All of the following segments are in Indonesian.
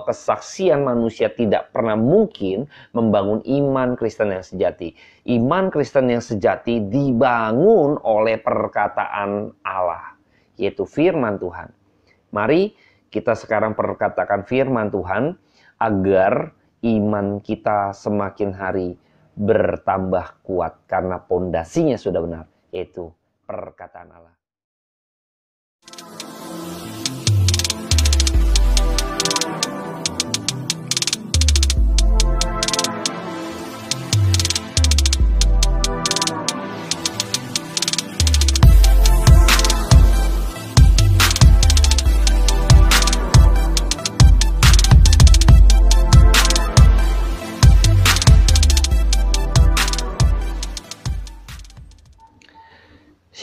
bahwa kesaksian manusia tidak pernah mungkin membangun iman Kristen yang sejati. Iman Kristen yang sejati dibangun oleh perkataan Allah, yaitu firman Tuhan. Mari kita sekarang perkatakan firman Tuhan agar iman kita semakin hari bertambah kuat karena pondasinya sudah benar, yaitu perkataan Allah.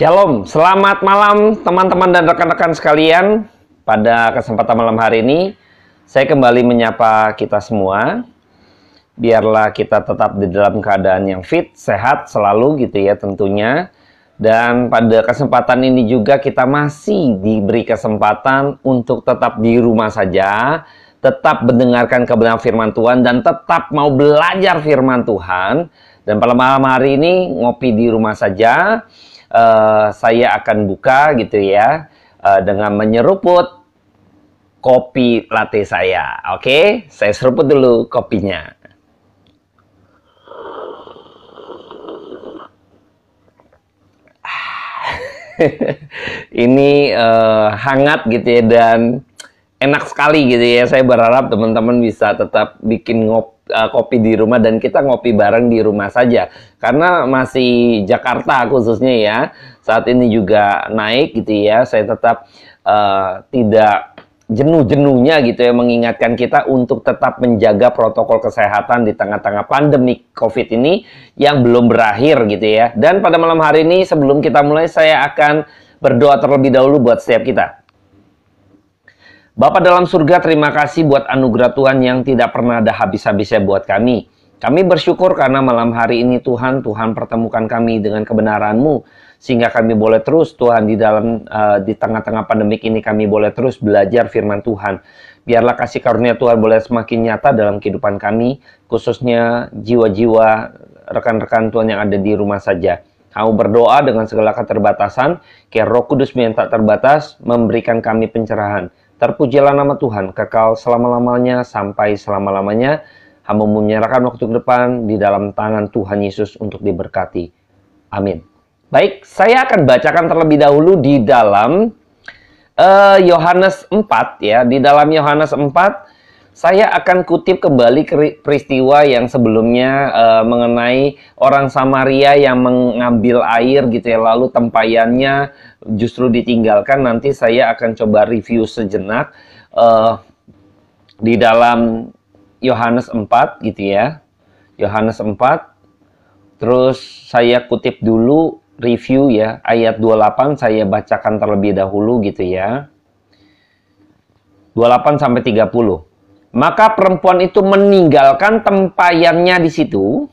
Shalom, selamat malam teman-teman dan rekan-rekan sekalian. Pada kesempatan malam hari ini, saya kembali menyapa kita semua. Biarlah kita tetap di dalam keadaan yang fit, sehat selalu gitu ya tentunya. Dan pada kesempatan ini juga kita masih diberi kesempatan untuk tetap di rumah saja, tetap mendengarkan kebenaran firman Tuhan, dan tetap mau belajar firman Tuhan. Dan pada malam hari ini, ngopi di rumah saja. Saya akan buka gitu ya dengan menyeruput kopi latte saya. Oke, saya seruput dulu kopinya. Ini hangat gitu ya dan enak sekali gitu ya. Saya berharap teman-teman bisa tetap bikin kopi di rumah dan kita ngopi bareng di rumah saja. Karena masih Jakarta khususnya ya, saat ini juga naik gitu ya. Saya tetap tidak jenuh-jenuhnya gitu ya mengingatkan kita untuk tetap menjaga protokol kesehatan di tengah-tengah pandemi COVID ini yang belum berakhir gitu ya. Dan pada malam hari ini sebelum kita mulai saya akan berdoa terlebih dahulu buat setiap kita. Bapa dalam surga, terima kasih buat anugerah Tuhan yang tidak pernah ada habis-habisnya buat kami. Kami bersyukur karena malam hari ini Tuhan pertemukan kami dengan kebenaran-Mu. Sehingga kami boleh terus Tuhan di tengah-tengah pandemik ini kami boleh terus belajar firman Tuhan. Biarlah kasih karunia Tuhan boleh semakin nyata dalam kehidupan kami. Khususnya jiwa-jiwa rekan-rekan Tuhan yang ada di rumah saja. Kami berdoa dengan segala keterbatasan. Kiranya Roh Kudus yang tak terbatas memberikan kami pencerahan. Terpujilah nama Tuhan, kekal selama-lamanya sampai selama-lamanya. Hamba menyerahkan waktu ke depan di dalam tangan Tuhan Yesus untuk diberkati. Amin. Baik, saya akan bacakan terlebih dahulu di dalam Yohanes 4 ya. Di dalam Yohanes 4, saya akan kutip kembali peristiwa yang sebelumnya mengenai orang Samaria yang mengambil air gitu ya, lalu tempayannya justru ditinggalkan. Nanti saya akan coba review sejenak di dalam Yohanes 4 gitu ya. Yohanes 4. Terus saya kutip dulu review ya, ayat 28 saya bacakan terlebih dahulu gitu ya. 28 sampai 30. Maka perempuan itu meninggalkan tempayannya di situ,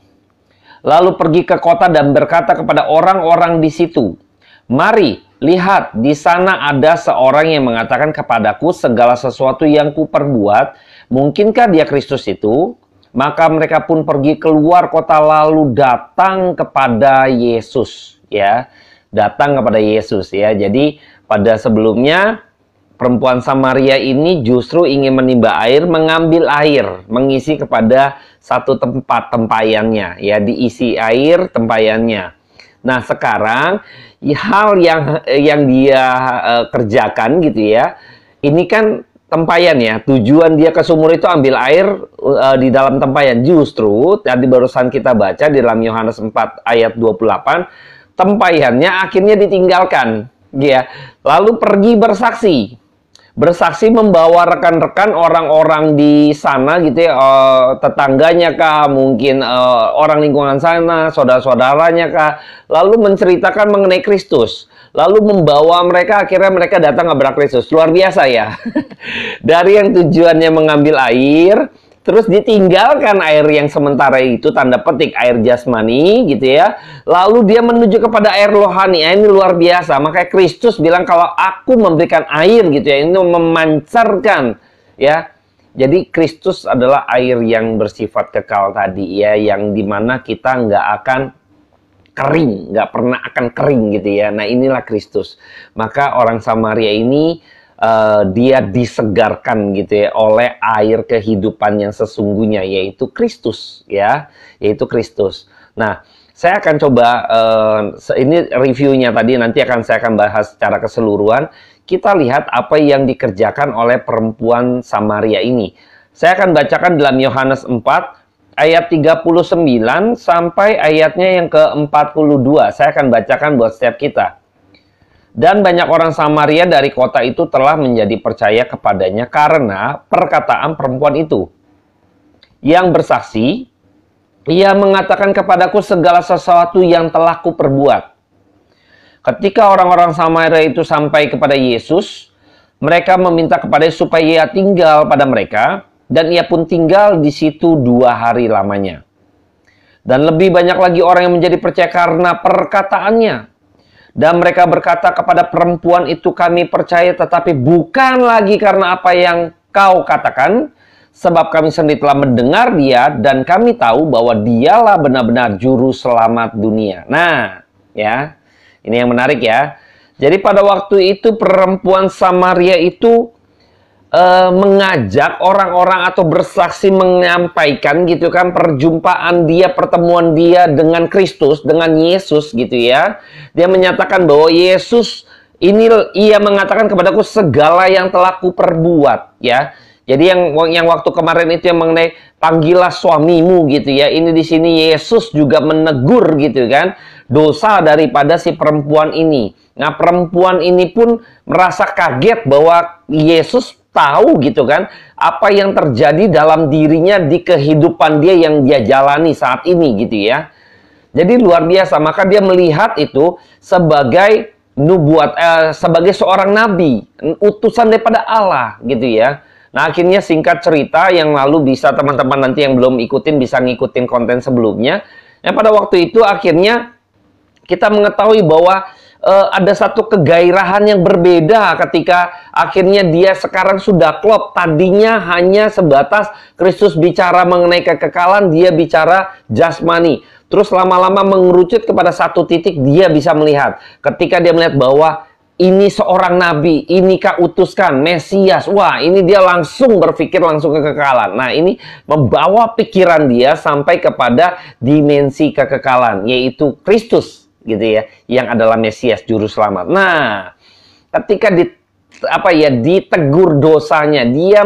lalu pergi ke kota dan berkata kepada orang-orang di situ, "Mari, lihat, di sana ada seorang yang mengatakan kepadaku segala sesuatu yang kuperbuat. Mungkinkah dia Kristus itu?" Maka mereka pun pergi keluar kota lalu datang kepada Yesus, ya. Datang kepada Yesus ya. Jadi pada sebelumnya perempuan Samaria ini justru ingin menimba air, mengambil air, mengisi kepada satu tempat tempayannya, ya, diisi air tempayannya. Nah, sekarang hal yang dia kerjakan gitu ya, ini kan tempayan ya, tujuan dia ke sumur itu ambil air di dalam tempayan. Justru tadi barusan kita baca di dalam Yohanes 4 ayat 28, tempayannya akhirnya ditinggalkan, ya. Lalu pergi bersaksi membawa rekan-rekan orang-orang di sana gitu ya, tetangganya kah, mungkin orang lingkungan sana, saudara-saudaranya kah, lalu menceritakan mengenai Kristus, lalu membawa mereka, akhirnya mereka datang kepada Kristus. Luar biasa ya. Dari yang tujuannya mengambil air, terus ditinggalkan air yang sementara itu, tanda petik air jasmani gitu ya. Lalu dia menuju kepada air rohani. Ini luar biasa. Makanya Kristus bilang kalau aku memberikan air gitu ya, ini memancarkan ya Jadi Kristus adalah air yang bersifat kekal tadi ya, yang dimana kita nggak akan kering, nggak pernah akan kering gitu ya. Nah inilah Kristus. Maka orang Samaria ini dia disegarkan gitu ya oleh air kehidupan yang sesungguhnya, yaitu Kristus ya, yaitu Kristus. Nah saya akan coba ini reviewnya tadi, nanti saya akan bahas secara keseluruhan. Kita lihat apa yang dikerjakan oleh perempuan Samaria ini. Saya akan bacakan dalam Yohanes 4 ayat 39 sampai ayatnya yang ke-42. Saya akan bacakan buat setiap kita. Dan banyak orang Samaria dari kota itu telah menjadi percaya kepadanya karena perkataan perempuan itu. Yang bersaksi, ia mengatakan kepadaku segala sesuatu yang telah kuperbuat. Ketika orang-orang Samaria itu sampai kepada Yesus, mereka meminta kepadanya supaya ia tinggal pada mereka, dan ia pun tinggal di situ 2 hari lamanya. Dan lebih banyak lagi orang yang menjadi percaya karena perkataannya. Dan mereka berkata kepada perempuan itu, kami percaya tetapi bukan lagi karena apa yang kau katakan, sebab kami sendiri telah mendengar dia, dan kami tahu bahwa dialah benar-benar juru selamat dunia. Nah, ya. Ini yang menarik ya. Jadi pada waktu itu perempuan Samaria itu mengajak orang-orang atau bersaksi menyampaikan gitu kan perjumpaan dia, pertemuan dia dengan Kristus, dengan Yesus gitu ya. Dia menyatakan bahwa Yesus ini, ia mengatakan kepadaku segala yang telah kuperbuat ya. Jadi yang waktu kemarin itu yang mengenai panggillah suamimu gitu ya. Ini di sini Yesus juga menegur gitu kan dosa daripada si perempuan ini. Nah, perempuan ini pun merasa kaget bahwa Yesus tahu gitu kan apa yang terjadi dalam dirinya di kehidupan dia yang dia jalani saat ini gitu ya. Jadi luar biasa, maka dia melihat itu sebagai sebagai seorang nabi, utusan daripada Allah gitu ya. Nah, akhirnya singkat cerita yang lalu bisa teman-teman nanti yang belum ikutin bisa ngikutin konten sebelumnya. Nah, pada waktu itu akhirnya kita mengetahui bahwa ada satu kegairahan yang berbeda ketika akhirnya dia sekarang sudah klop. Tadinya hanya sebatas Kristus bicara mengenai kekekalan, dia bicara jasmani. Terus lama-lama mengerucut kepada satu titik, dia bisa melihat. Ketika dia melihat bahwa ini seorang nabi, ini kah utuskan, Mesias. Wah, ini dia langsung berpikir langsung ke kekekalan. Nah, ini membawa pikiran dia sampai kepada dimensi kekekalan, yaitu Kristus, gitu ya, yang adalah Mesias, juru selamat. Nah, ketika ditegur dosanya, dia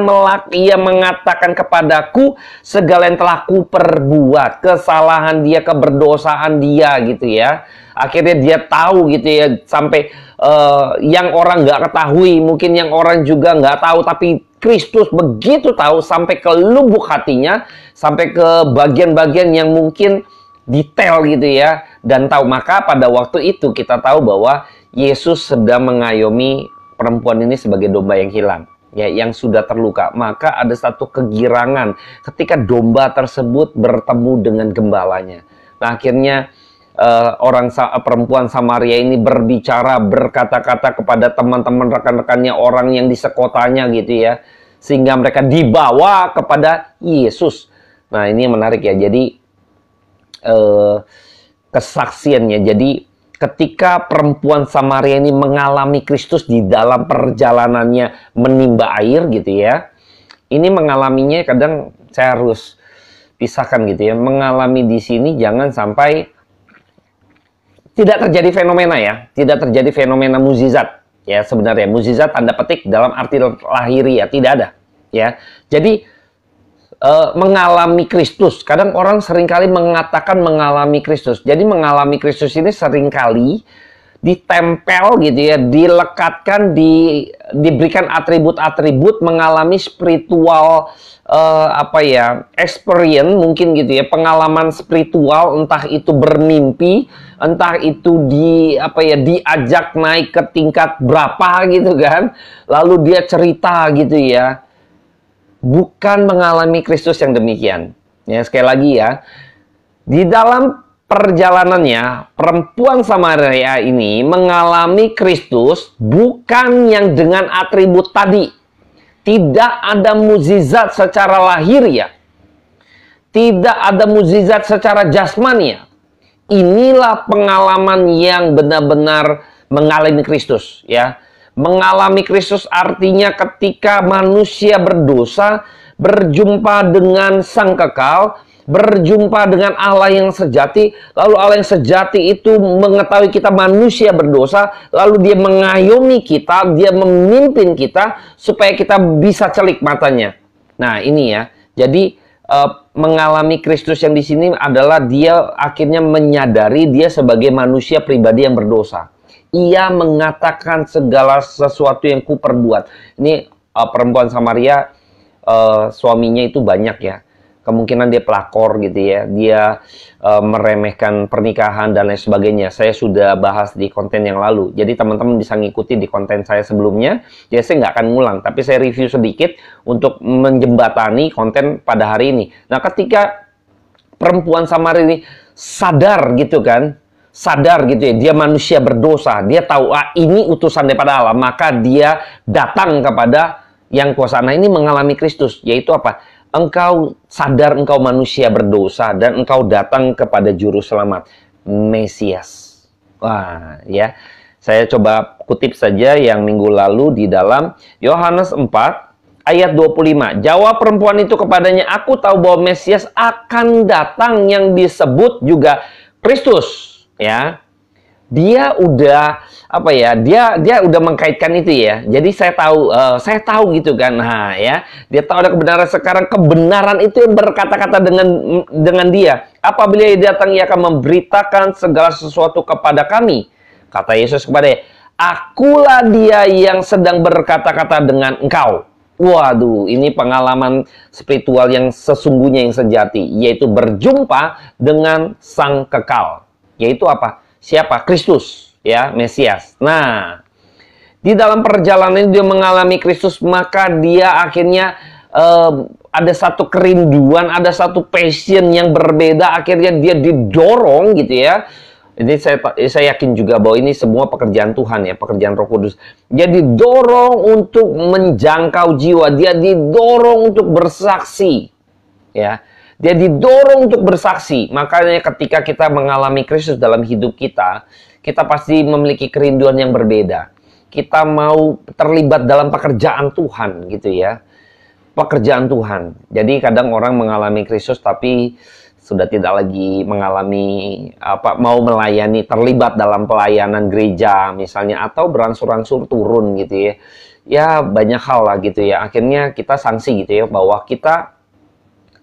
mengatakan kepadaku segala yang telah kuperbuat, kesalahan dia, keberdosaan dia, gitu ya. Akhirnya dia tahu gitu ya, sampai yang orang nggak ketahui, mungkin yang orang juga nggak tahu, tapi Kristus begitu tahu sampai ke lubuk hatinya, sampai ke bagian-bagian yang mungkin detail gitu ya, dan tahu. Maka pada waktu itu kita tahu bahwa Yesus sedang mengayomi perempuan ini sebagai domba yang hilang, ya, yang sudah terluka. Maka ada satu kegirangan ketika domba tersebut bertemu dengan gembalanya. Nah, akhirnya perempuan Samaria ini berbicara, berkata-kata kepada teman-teman rekan-rekannya, orang yang di sekotanya gitu ya, sehingga mereka dibawa kepada Yesus. Nah, ini yang menarik ya. Jadi kesaksiannya. Jadi ketika perempuan Samaria ini mengalami Kristus di dalam perjalanannya menimba air gitu ya, ini mengalaminya, kadang saya harus pisahkan gitu ya, mengalami di sini jangan sampai tidak terjadi fenomena ya, tidak terjadi fenomena mukjizat ya. Sebenarnya mukjizat tanda petik dalam arti lahiriah tidak ada ya. Jadi mengalami Kristus, kadang orang seringkali mengatakan mengalami Kristus. Jadi mengalami Kristus ini seringkali ditempel gitu ya, dilekatkan, diberikan atribut-atribut mengalami spiritual experience mungkin gitu ya, pengalaman spiritual, entah itu bermimpi, entah itu diajak naik ke tingkat berapa gitu kan, lalu dia cerita gitu ya. Bukan mengalami Kristus yang demikian. Ya, sekali lagi ya, di dalam perjalanannya perempuan Samaria ini mengalami Kristus bukan yang dengan atribut tadi, Tidak ada mukjizat secara lahiriah. Tidak ada mukjizat secara jasmania. Inilah pengalaman yang benar-benar mengalami Kristus, ya. Mengalami Kristus artinya ketika manusia berdosa berjumpa dengan Sang Kekal, berjumpa dengan Allah yang sejati, lalu Allah yang sejati itu mengetahui kita manusia berdosa, lalu dia mengayomi kita, dia memimpin kita supaya kita bisa celik matanya. Nah, ini ya. Jadi mengalami Kristus yang di sini adalah dia akhirnya menyadari dia sebagai manusia pribadi yang berdosa. Ia mengatakan segala sesuatu yang ku perbuat. Ini perempuan Samaria, suaminya itu banyak ya. Kemungkinan dia pelakor gitu ya, dia meremehkan pernikahan dan lain sebagainya. Saya sudah bahas di konten yang lalu, jadi teman-teman bisa ngikuti di konten saya sebelumnya. Jadi saya nggak akan ngulang, tapi saya review sedikit untuk menjembatani konten pada hari ini. Nah, ketika perempuan Samaria ini sadar gitu kan, sadar gitu ya, dia manusia berdosa, dia tahu ini utusan daripada Allah, maka dia datang kepada yang kuasa. Nah, ini mengalami Kristus, yaitu apa? Engkau sadar engkau manusia berdosa dan engkau datang kepada juru selamat, Mesias. Wah, ya. Saya coba kutip saja yang minggu lalu di dalam Yohanes 4 ayat 25. Jawab perempuan itu kepadanya, aku tahu bahwa Mesias akan datang yang disebut juga Kristus, ya. Dia udah apa ya? Dia udah mengkaitkan itu ya. Jadi saya tahu gitu kan. Nah, ya. Dia tahu ada kebenaran, sekarang kebenaran itu yang berkata-kata dengan dia. Apabila dia datang, ia akan memberitakan segala sesuatu kepada kami. Kata Yesus kepada dia, akulah dia yang sedang berkata-kata dengan engkau. Waduh, ini pengalaman spiritual yang sesungguhnya yang sejati, yaitu berjumpa dengan Sang Kekal. Yaitu apa? Siapa? Kristus, ya, Mesias. Nah, di dalam perjalanan dia mengalami Kristus, maka dia akhirnya ada satu kerinduan, ada satu passion yang berbeda. Akhirnya dia didorong gitu ya. Ini saya yakin juga bahwa ini semua pekerjaan Tuhan ya, pekerjaan Roh Kudus. Dia didorong untuk menjangkau jiwa, dia didorong untuk bersaksi, ya. Dia didorong untuk bersaksi. Makanya ketika kita mengalami Kristus dalam hidup kita, kita pasti memiliki kerinduan yang berbeda. Kita mau terlibat dalam pekerjaan Tuhan gitu ya. Pekerjaan Tuhan. Jadi kadang orang mengalami Kristus tapi sudah tidak lagi mengalami mau melayani, terlibat dalam pelayanan gereja misalnya, atau berangsur-angsur turun gitu ya. Ya banyak hal lah gitu ya. Akhirnya kita sanksi gitu ya, bahwa kita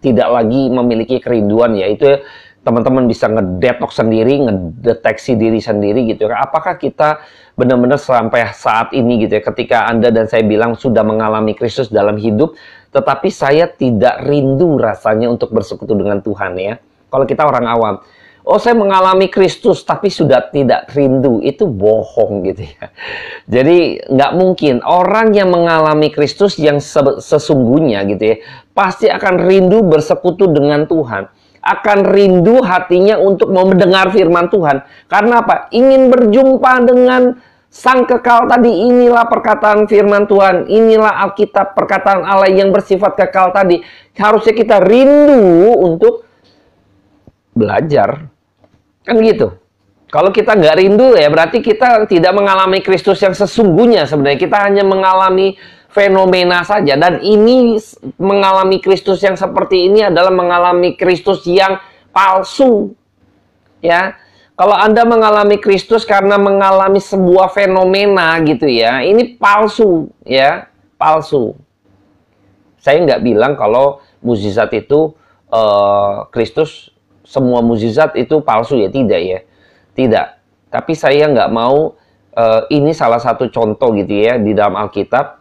tidak lagi memiliki kerinduan, yaitu teman-teman bisa ngedetox sendiri, ngedeteksi diri sendiri gitu. Apakah kita benar-benar sampai saat ini gitu ya, ketika Anda dan saya bilang sudah mengalami Kristus dalam hidup, tetapi saya tidak rindu rasanya untuk bersekutu dengan Tuhan ya. Kalau kita orang awam, oh saya mengalami Kristus tapi sudah tidak rindu, itu bohong gitu ya. Jadi nggak mungkin orang yang mengalami Kristus yang sesungguhnya gitu ya, pasti akan rindu bersekutu dengan Tuhan. Akan rindu hatinya untuk mau mendengar firman Tuhan. Karena apa? Ingin berjumpa dengan Sang Kekal tadi. Inilah perkataan firman Tuhan. Inilah Alkitab, perkataan Allah yang bersifat kekal tadi. Harusnya kita rindu untuk belajar. Kan gitu. Kalau kita nggak rindu ya berarti kita tidak mengalami Kristus yang sesungguhnya sebenarnya. Kita hanya mengalami fenomena saja. Dan ini mengalami Kristus yang seperti ini adalah mengalami Kristus yang palsu. Ya. Kalau Anda mengalami Kristus karena mengalami sebuah fenomena gitu ya, ini palsu ya, palsu. Saya nggak bilang kalau mukjizat itu Kristus, semua mukjizat itu palsu ya, tidak ya. Tidak. Tapi saya nggak mau, ini salah satu contoh gitu ya di dalam Alkitab.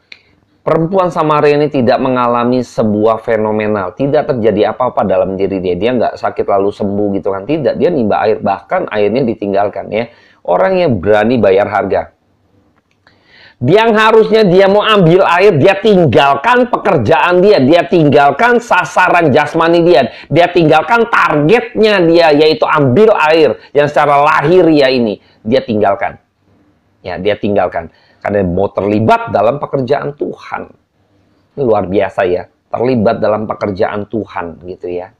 Perempuan Samaria ini tidak mengalami sebuah fenomenal. Tidak terjadi apa-apa dalam diri dia. Dia nggak sakit lalu sembuh gitu kan. Tidak. Dia nimba air. Bahkan airnya ditinggalkan ya. Orang yang berani bayar harga. Yang harusnya dia mau ambil air, dia tinggalkan pekerjaan dia. Dia tinggalkan sasaran jasmani dia. Dia tinggalkan targetnya dia, yaitu ambil air. Yang secara lahiriah ini. Dia tinggalkan. Ya, dia tinggalkan. Karena mau terlibat dalam pekerjaan Tuhan. luar biasa ya, terlibat dalam pekerjaan Tuhan gitu ya.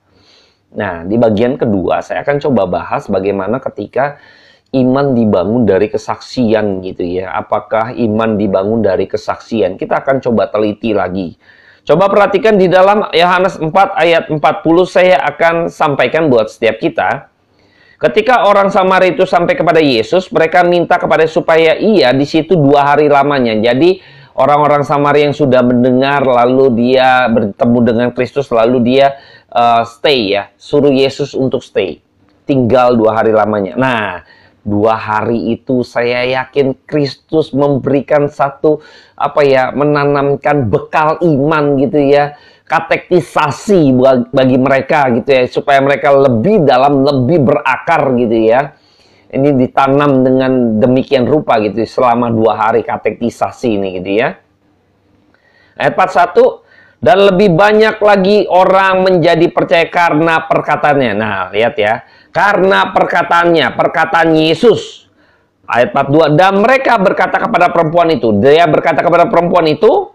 Nah, di bagian kedua saya akan coba bahas bagaimana ketika iman dibangun dari kesaksian gitu ya. Apakah iman dibangun dari kesaksian? Kita akan coba teliti lagi. Coba perhatikan di dalam Yohanes 4 ayat 40 saya akan sampaikan buat setiap kita. Ketika orang Samaria itu sampai kepada Yesus, mereka minta kepada supaya ia di situ 2 hari lamanya. Jadi orang-orang Samaria yang sudah mendengar lalu dia bertemu dengan Kristus lalu dia stay ya, suruh Yesus untuk stay. Tinggal 2 hari lamanya. Nah, 2 hari itu saya yakin Kristus memberikan satu menanamkan bekal iman gitu ya, katekisasi bagi mereka gitu ya, supaya mereka lebih dalam, lebih berakar gitu ya. Ini ditanam dengan demikian rupa gitu selama 2 hari katekisasi ini gitu ya. Ayat 41, dan lebih banyak lagi orang menjadi percaya karena perkataannya. Nah, lihat ya. Karena perkataannya, perkataan Yesus. Ayat 42, dan mereka berkata kepada perempuan itu. Dia berkata kepada perempuan itu,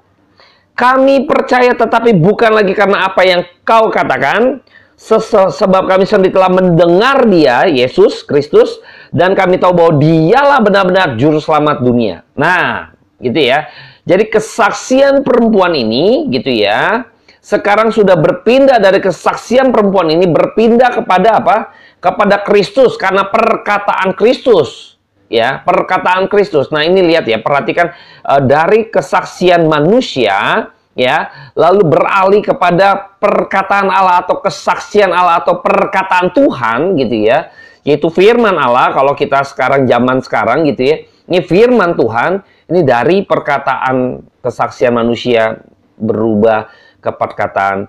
kami percaya tetapi bukan lagi karena apa yang kau katakan. Sebab kami sendiri telah mendengar dia, Yesus Kristus. Dan kami tahu bahwa dialah benar-benar juru selamat dunia. Nah, gitu ya. Jadi kesaksian perempuan ini, gitu ya. Sekarang sudah berpindah dari kesaksian perempuan ini, berpindah kepada apa? Kepada Kristus, karena perkataan Kristus, ya, perkataan Kristus. Nah, ini lihat ya, perhatikan dari kesaksian manusia, ya, lalu beralih kepada perkataan Allah atau kesaksian Allah atau perkataan Tuhan, gitu ya, yaitu firman Allah. Kalau kita sekarang zaman sekarang, gitu ya, ini firman Tuhan, ini dari perkataan kesaksian manusia berubah ke perkataan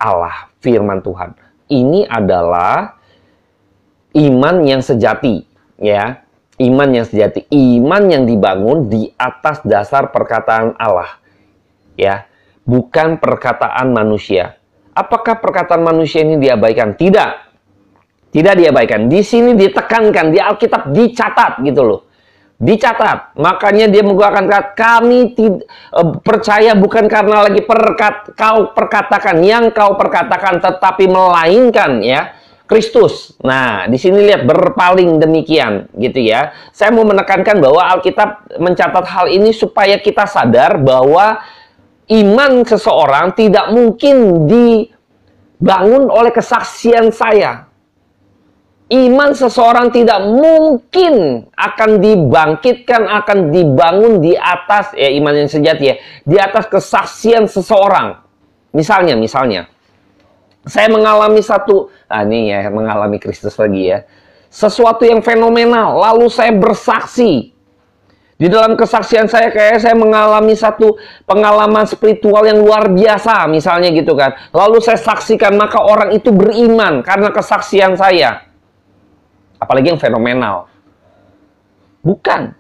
Allah, firman Tuhan. Ini adalah iman yang sejati, ya. Iman yang sejati, iman yang dibangun di atas dasar perkataan Allah, ya. Bukan perkataan manusia. Apakah perkataan manusia ini diabaikan? Tidak. Tidak diabaikan. Di sini ditekankan, di Alkitab dicatat gitu loh. Dicatat. Makanya dia menggunakan kata, kami percaya bukan karena lagi kau perkatakan, yang kau perkatakan, tetapi melainkan ya Kristus. Nah, di sini lihat berpaling demikian gitu ya. Saya mau menekankan bahwa Alkitab mencatat hal ini supaya kita sadar bahwa iman seseorang tidak mungkin dibangun oleh kesaksian saya. Iman seseorang tidak mungkin akan dibangkitkan, akan dibangun di atas, ya iman yang sejati ya, di atas kesaksian seseorang. Misalnya, saya mengalami ini ya, mengalami Kristus lagi ya. Sesuatu yang fenomenal, lalu saya bersaksi. Di dalam kesaksian saya, saya mengalami satu pengalaman spiritual yang luar biasa, misalnya gitu kan. Lalu saya saksikan, maka orang itu beriman karena kesaksian saya. Apalagi yang fenomenal. Bukan.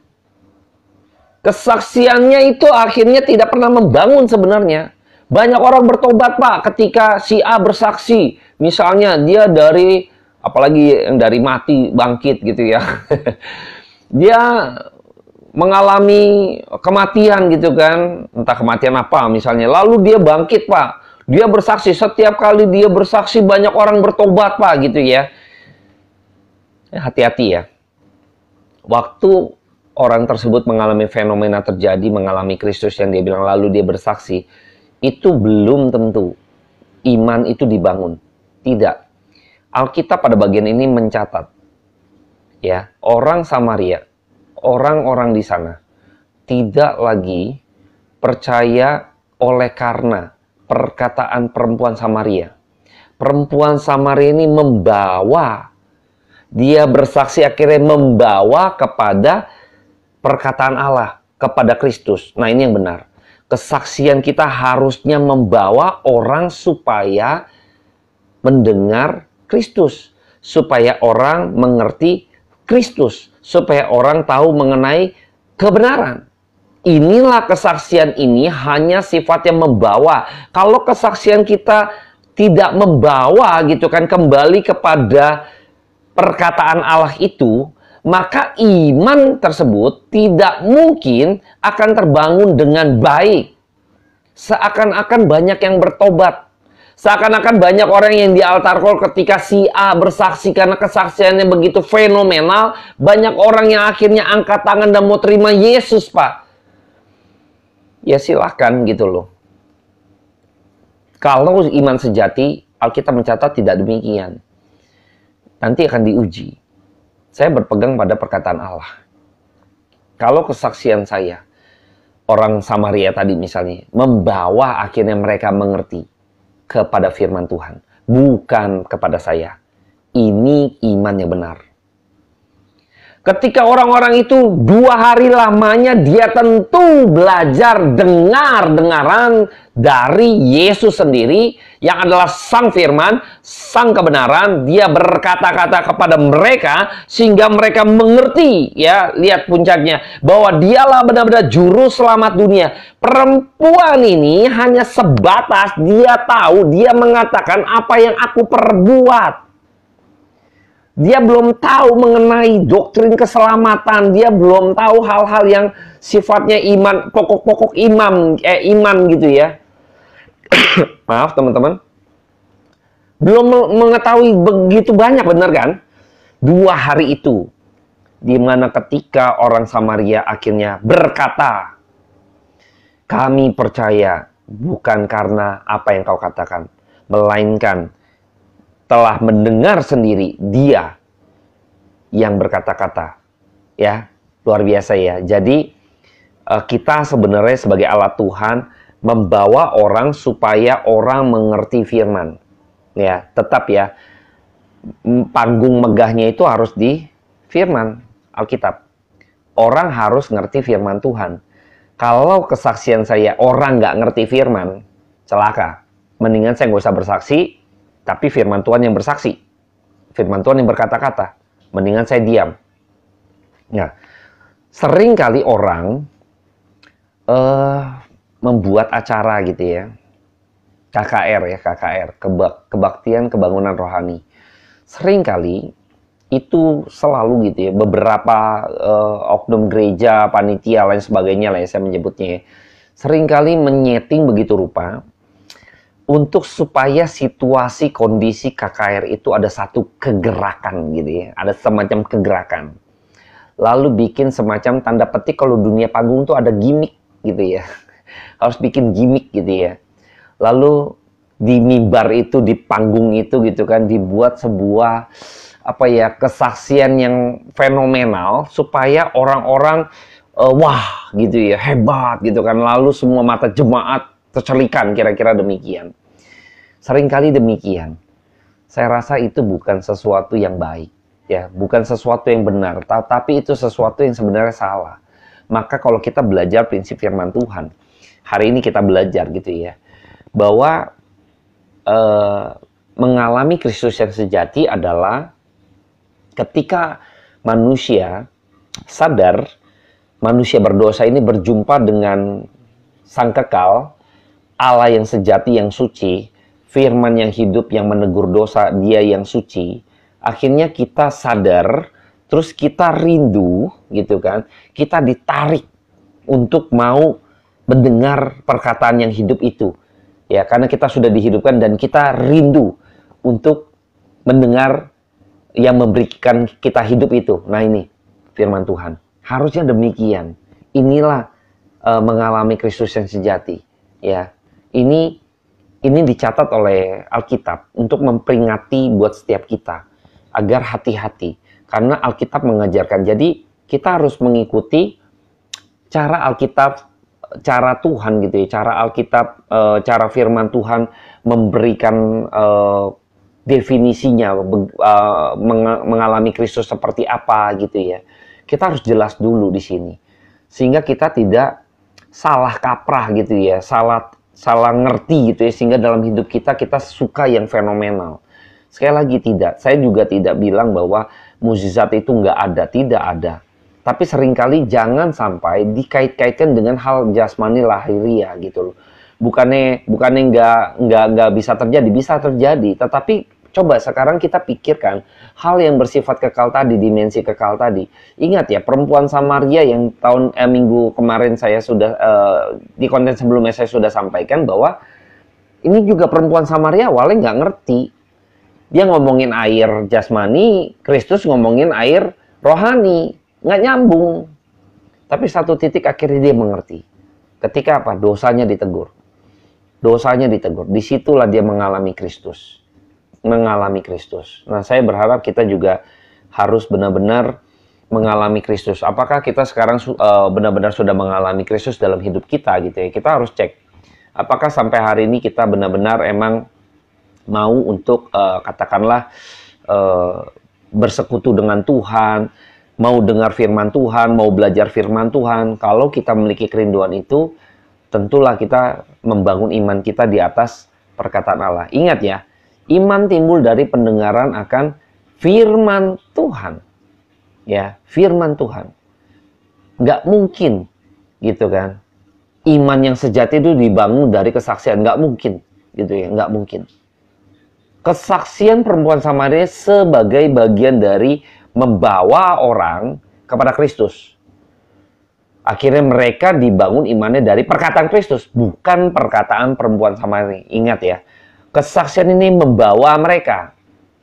Kesaksiannya itu akhirnya tidak pernah membangun sebenarnya. Banyak orang bertobat, Pak, ketika si A bersaksi. Misalnya dia dari, apalagi yang dari mati bangkit gitu ya. Dia mengalami kematian gitu kan. Entah kematian apa misalnya. Lalu dia bangkit, Pak. Dia bersaksi. Setiap kali dia bersaksi banyak orang bertobat, Pak, gitu ya. Hati-hati ya. Waktu orang tersebut mengalami fenomena terjadi, mengalami Kristus yang dia bilang lalu dia bersaksi, itu belum tentu iman itu dibangun. Tidak. Alkitab pada bagian ini mencatat, ya, orang Samaria, orang-orang di sana tidak lagi percaya oleh karena perkataan perempuan Samaria. Perempuan Samaria ini dia bersaksi akhirnya membawa kepada perkataan Allah, kepada Kristus. Nah, ini yang benar. Kesaksian kita harusnya membawa orang supaya mendengar Kristus. Supaya orang mengerti Kristus. Supaya orang tahu mengenai kebenaran. Inilah kesaksian ini hanya sifatnya membawa. Kalau kesaksian kita tidak membawa gitu kan, kembali kepada perkataan Allah itu, maka iman tersebut tidak mungkin akan terbangun dengan baik. Seakan-akan banyak yang bertobat. Seakan-akan banyak orang yang di altar call ketika si A bersaksi karena kesaksiannya begitu fenomenal. Banyak orang yang akhirnya angkat tangan dan mau terima Yesus, Pak. Ya silahkan gitu loh. Kalau iman sejati, Alkitab mencatat tidak demikian. Nanti akan diuji. Saya berpegang pada perkataan Allah. Kalau kesaksian saya, orang Samaria tadi misalnya, membawa akhirnya mereka mengerti kepada firman Tuhan. Bukan kepada saya. Ini iman yang benar. Ketika orang-orang itu 2 hari lamanya dia tentu belajar dengar-dengaran dari Yesus sendiri yang adalah sang firman, sang kebenaran. Dia berkata-kata kepada mereka sehingga mereka mengerti, ya, lihat puncaknya, bahwa dialah benar-benar juru selamat dunia. Perempuan ini hanya sebatas dia tahu, dia mengatakan apa yang aku perbuat. Dia belum tahu mengenai doktrin keselamatan. Dia belum tahu hal-hal yang sifatnya iman, pokok-pokok iman gitu ya. Maaf teman-teman. Belum mengetahui begitu banyak, benar kan? 2 hari itu. Di mana ketika orang Samaria akhirnya berkata, kami percaya bukan karena apa yang kau katakan, melainkan telah mendengar sendiri dia yang berkata-kata. Ya, luar biasa ya. Jadi kita sebenarnya sebagai alat Tuhan membawa orang supaya orang mengerti firman. Ya, tetap ya, panggung megahnya itu harus di firman Alkitab. Orang harus ngerti firman Tuhan. Kalau kesaksian saya orang nggak ngerti firman, celaka. Mendingan saya nggak usah bersaksi, tapi firman Tuhan yang bersaksi. Firman Tuhan yang berkata-kata. Mendingan saya diam. Nah, sering kali orang membuat acara gitu ya. KKR ya, KKR. Kebaktian Kebangunan Rohani. Sering kali itu selalu gitu ya. Beberapa oknum gereja, panitia, lain sebagainya lah ya saya menyebutnya ya. Sering kali menyeting begitu rupa untuk supaya situasi kondisi KKR itu ada satu kegerakan gitu ya. Ada semacam kegerakan. Lalu bikin semacam tanda petik kalau dunia panggung tuh ada gimmick gitu ya. Harus bikin gimmick gitu ya. Lalu di mimbar itu, di panggung itu gitu kan, dibuat sebuah apa ya, kesaksian yang fenomenal supaya orang-orang wah gitu ya, hebat gitu kan. Lalu semua mata jemaat tercelikan, kira-kira demikian. Seringkali demikian. Saya rasa itu bukan sesuatu yang baik, ya, bukan sesuatu yang benar, tapi itu sesuatu yang sebenarnya salah. Maka kalau kita belajar prinsip firman Tuhan, hari ini kita belajar gitu ya, bahwa mengalami Kristus yang sejati adalah ketika manusia sadar, manusia berdosa ini berjumpa dengan Sang Kekal, Allah yang sejati, yang suci, firman yang hidup, yang menegur dosa, dia yang suci. Akhirnya kita sadar, terus kita rindu, gitu kan. Kita ditarik untuk mau mendengar perkataan yang hidup itu. Ya, karena kita sudah dihidupkan dan kita rindu untuk mendengar yang memberikan kita hidup itu. Nah ini, firman Tuhan. Harusnya demikian. Inilah mengalami Kristus yang sejati. Ya, ini dicatat oleh Alkitab untuk memperingati buat setiap kita agar hati-hati, karena Alkitab mengajarkan. Jadi kita harus mengikuti cara Alkitab, cara Tuhan gitu ya, cara Alkitab, cara firman Tuhan memberikan definisinya, mengalami Kristus seperti apa gitu ya. Kita harus jelas dulu di sini sehingga kita tidak salah kaprah gitu ya, salah ngerti gitu ya, sehingga dalam hidup kita suka yang fenomenal. Sekali lagi tidak, saya juga tidak bilang bahwa mukjizat itu nggak ada, tidak ada. Tapi seringkali jangan sampai dikait-kaitkan dengan hal jasmani lahiriah gitu loh. Bukannya nggak bisa terjadi, bisa terjadi. Tetapi Coba sekarang kita pikirkan hal yang bersifat kekal tadi, dimensi kekal tadi. Ingat ya, perempuan Samaria yang minggu kemarin saya sudah di konten sebelumnya saya sudah sampaikan bahwa ini juga perempuan Samaria awalnya nggak ngerti. Dia ngomongin air jasmani, Kristus ngomongin air rohani, nggak nyambung. Tapi satu titik akhirnya dia mengerti. Ketika apa? Dosanya ditegur. Dosanya ditegur. Disitulah dia mengalami Kristus. Mengalami Kristus. Nah, saya berharap kita juga harus benar-benar mengalami Kristus. Apakah kita sekarang benar-benar sudah mengalami Kristus dalam hidup kita gitu ya? Kita harus cek. Apakah sampai hari ini kita benar-benar emang mau untuk katakanlah bersekutu dengan Tuhan, mau dengar firman Tuhan, mau belajar firman Tuhan. Kalau kita memiliki kerinduan itu, tentulah kita membangun iman kita di atas perkataan Allah. Ingat ya, iman timbul dari pendengaran akan firman Tuhan. Ya, firman Tuhan. Nggak mungkin, gitu kan. Iman yang sejati itu dibangun dari kesaksian. Nggak mungkin, gitu ya. Nggak mungkin. Kesaksian perempuan Samaria sebagai bagian dari membawa orang kepada Kristus. Akhirnya mereka dibangun imannya dari perkataan Kristus, bukan perkataan perempuan Samaria. Ingat ya, kesaksian ini membawa mereka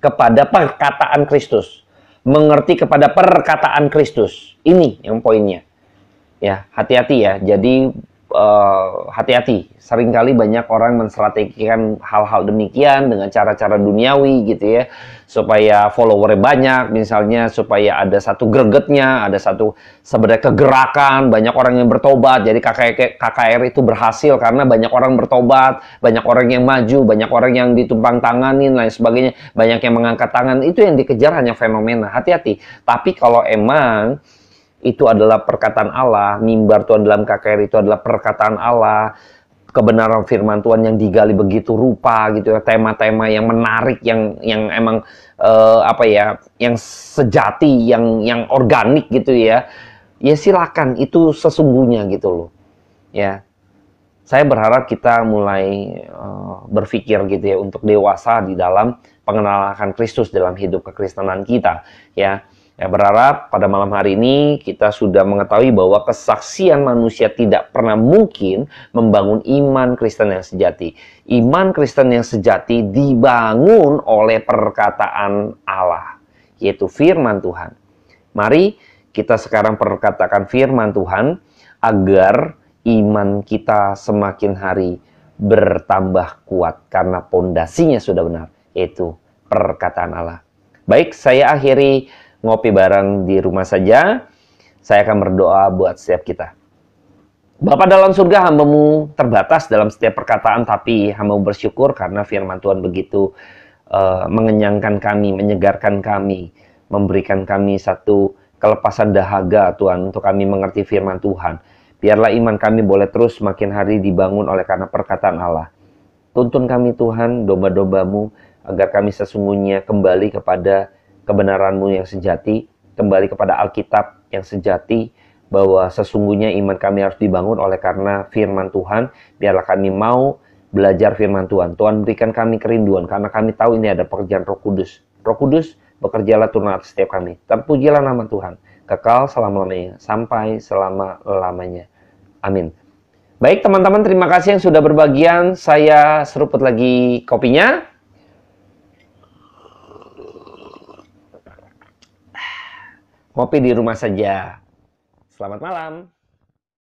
kepada perkataan Kristus, mengerti kepada perkataan Kristus. Ini yang poinnya. Ya, hati-hati ya. Jadi hati-hati. Seringkali banyak orang menstrategikan hal-hal demikian dengan cara-cara duniawi gitu ya, supaya followernya banyak, misalnya supaya ada satu gregetnya, ada satu sebenarnya kegerakan, banyak orang yang bertobat. Jadi KKR itu berhasil karena banyak orang bertobat, banyak orang yang maju, banyak orang yang ditumpang tanganin, lain sebagainya, banyak yang mengangkat tangan. Itu yang dikejar hanya fenomena. Hati-hati. Tapi kalau emang itu adalah perkataan Allah, mimbar Tuhan dalam KKR itu adalah perkataan Allah, kebenaran firman Tuhan yang digali begitu rupa gitu ya, tema-tema yang menarik, yang emang yang sejati, yang organik gitu ya. Ya silakan, itu sesungguhnya gitu loh. Ya. Saya berharap kita mulai berpikir gitu ya untuk dewasa di dalam pengenalan akan Kristus dalam hidup kekristenan kita ya. Saya berharap pada malam hari ini kita sudah mengetahui bahwa kesaksian manusia tidak pernah mungkin membangun iman Kristen yang sejati. Iman Kristen yang sejati dibangun oleh perkataan Allah, yaitu firman Tuhan. Mari kita sekarang perkatakan firman Tuhan agar iman kita semakin hari bertambah kuat karena pondasinya sudah benar, yaitu perkataan Allah. Baik, saya akhiri ngopi bareng di rumah saja. Saya akan berdoa buat setiap kita. Bapa dalam surga, hamba-Mu terbatas dalam setiap perkataan, tapi hamba-Mu bersyukur karena firman Tuhan begitu mengenyangkan kami, menyegarkan kami, memberikan kami satu kelepasan dahaga Tuhan untuk kami mengerti firman Tuhan. Biarlah iman kami boleh terus makin hari dibangun oleh karena perkataan Allah. Tuntun kami Tuhan, domba-domba-Mu, agar kami sesungguhnya kembali kepada kebenaran-Mu yang sejati, kembali kepada Alkitab yang sejati, bahwa sesungguhnya iman kami harus dibangun oleh karena firman Tuhan. Biarlah kami mau belajar firman Tuhan. Tuhan berikan kami kerinduan, karena kami tahu ini ada pekerjaan Roh Kudus. Roh Kudus, bekerjalah turun atas setiap kami. Terpujilah nama Tuhan, kekal selama-lamanya, sampai selama-lamanya. Amin. Baik teman-teman, terima kasih yang sudah berbagian. Saya seruput lagi kopinya. Ngopi di rumah saja. Selamat malam.